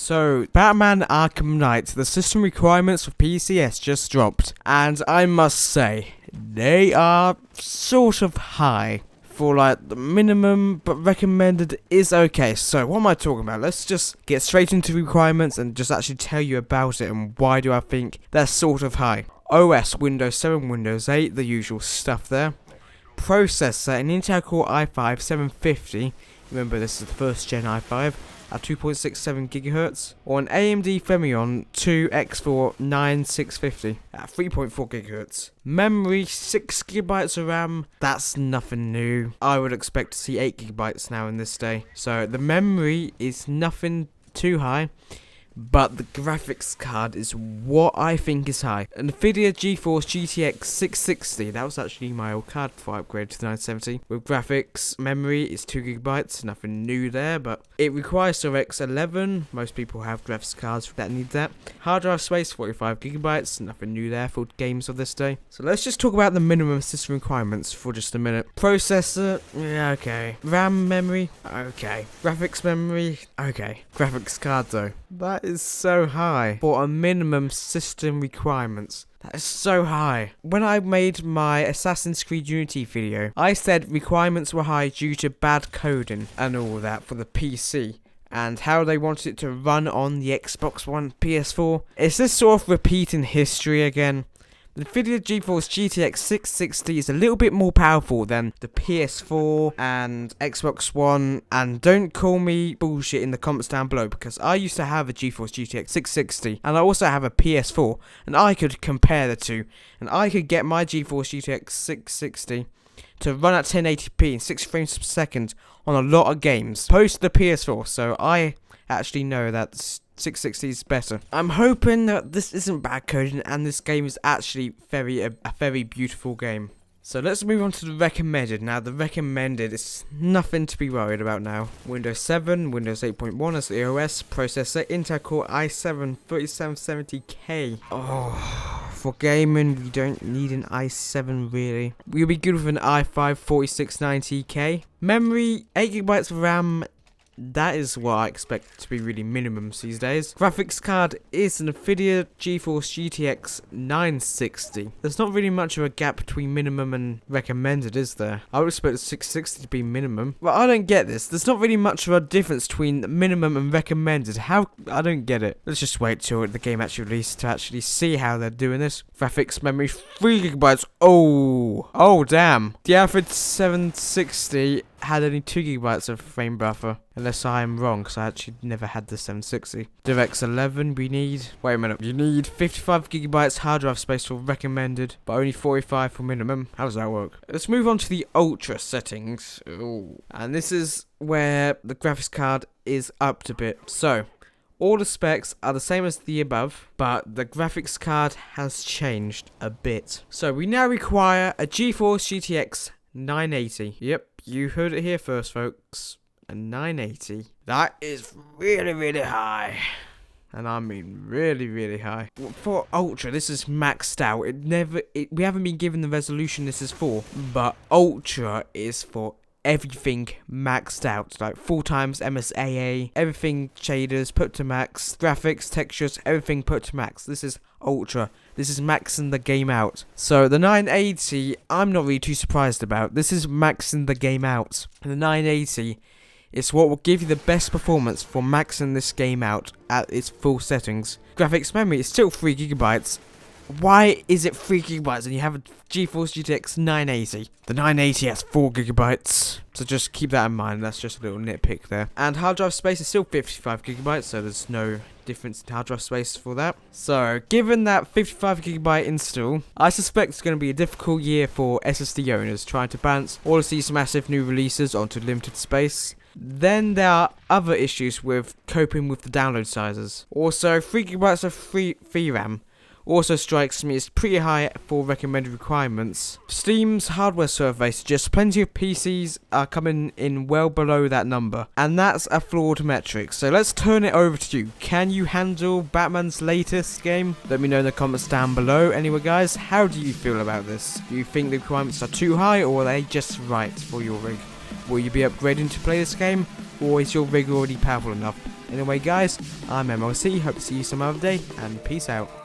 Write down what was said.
So, Batman Arkham Knight, the system requirements for PCS just dropped, and I must say, they are sort of high. For like the minimum, but recommended is okay. So what am I talking about? Let's just get straight into requirements and just actually tell you about it and why do I think they're sort of high. OS, Windows 7, Windows 8, the usual stuff there. Processor, an Intel Core i5 750. Remember, this is the first gen i5 at 2.67 GHz, or an AMD Fermion 2X4 9650 at 3.4 GHz. Memory, 6 GB of RAM. That's nothing new. I would expect to see 8 GB now in this day. So the memory is nothing too high, but the graphics card is what I think is high. An NVIDIA GeForce GTX 660, that was actually my old card before I upgraded to 970. With graphics, memory is 2 GB, nothing new there, but it requires DirectX 11. Most people have graphics cards that need that. Hard drive space, 45 GB, nothing new there for games of this day. So let's just talk about the minimum system requirements for just a minute. Processor, yeah, okay. RAM memory, okay. Graphics memory, okay. Graphics card though, that is so high for a minimum system requirements. That is so high. When I made my Assassin's Creed Unity video, I said requirements were high due to bad coding and all that for the PC, and how they wanted it to run on the Xbox One, PS4. Is this sort of repeating history again? The NVIDIA GeForce GTX 660 is a little bit more powerful than the PS4 and Xbox One, and don't call me bullshit in the comments down below, because I used to have a GeForce GTX 660 and I also have a PS4, and I could compare the two, and I could get my GeForce GTX 660 to run at 1080p in 60 frames per second on a lot of games post the PS4, so I actually know that 660 is better. I'm hoping that this isn't bad coding and this game is actually a very beautiful game. So let's move on to the recommended. Now the recommended is nothing to be worried about now. Windows 7, Windows 8.1 as the OS, processor, Intel Core i7 3770K. Oh, for gaming we don't need an i7 really. We'll be good with an i5 4690K. Memory, 8GB of RAM. That is what I expect to be really minimums these days. Graphics card is an NVIDIA GeForce GTX 960. There's not really much of a gap between minimum and recommended, is there? I would expect 660 to be minimum. Well, I don't get this. There's not really much of a difference between minimum and recommended. How? I don't get it. Let's just wait till the game actually releases to actually see how they're doing this. Graphics memory, 3 GB. Oh damn. The average 760 had only 2 GB of frame buffer. Unless I am wrong, because I actually never had the 760. DirectX 11 we need. Wait a minute. You need 55 GB hard drive space for recommended, but only 45 for minimum. How does that work? Let's move on to the ultra settings. Ooh. And this is where the graphics card is upped a bit. So, all the specs are the same as the above, but the graphics card has changed a bit. So we now require a GeForce GTX 980. Yep, you heard it here first, folks. A 980. That is really high. And I mean really high. For Ultra, this is maxed out. We haven't been given the resolution this is for, but Ultra is for everything maxed out, like 4x MSAA, everything shaders put to max, graphics, textures, everything put to max. This is Ultra. This is maxing the game out. So the 980, I'm not really too surprised about. This is maxing the game out. And the 980 is what will give you the best performance for maxing this game out at its full settings. Graphics memory is still 3 GB. Why is it 3 GB and you have a GeForce GTX 980? The 980 has 4 GB, so just keep that in mind. That's just a little nitpick there. And hard drive space is still 55 GB, so there's no difference in hard drive space for that. So, given that 55 GB install, I suspect it's going to be a difficult year for SSD owners trying to balance all of these massive new releases onto limited space. Then there are other issues with coping with the download sizes. Also, 3 GB of free RAM also strikes me as pretty high for recommended requirements. Steam's hardware survey suggests plenty of PCs are coming in well below that number, and that's a flawed metric. So let's turn it over to you. Can you handle Batman's latest game? Let me know in the comments down below. Anyway guys, how do you feel about this? Do you think the requirements are too high, or are they just right for your rig? Will you be upgrading to play this game, or is your rig already powerful enough? Anyway guys, I'm MLC, hope to see you some other day, and peace out.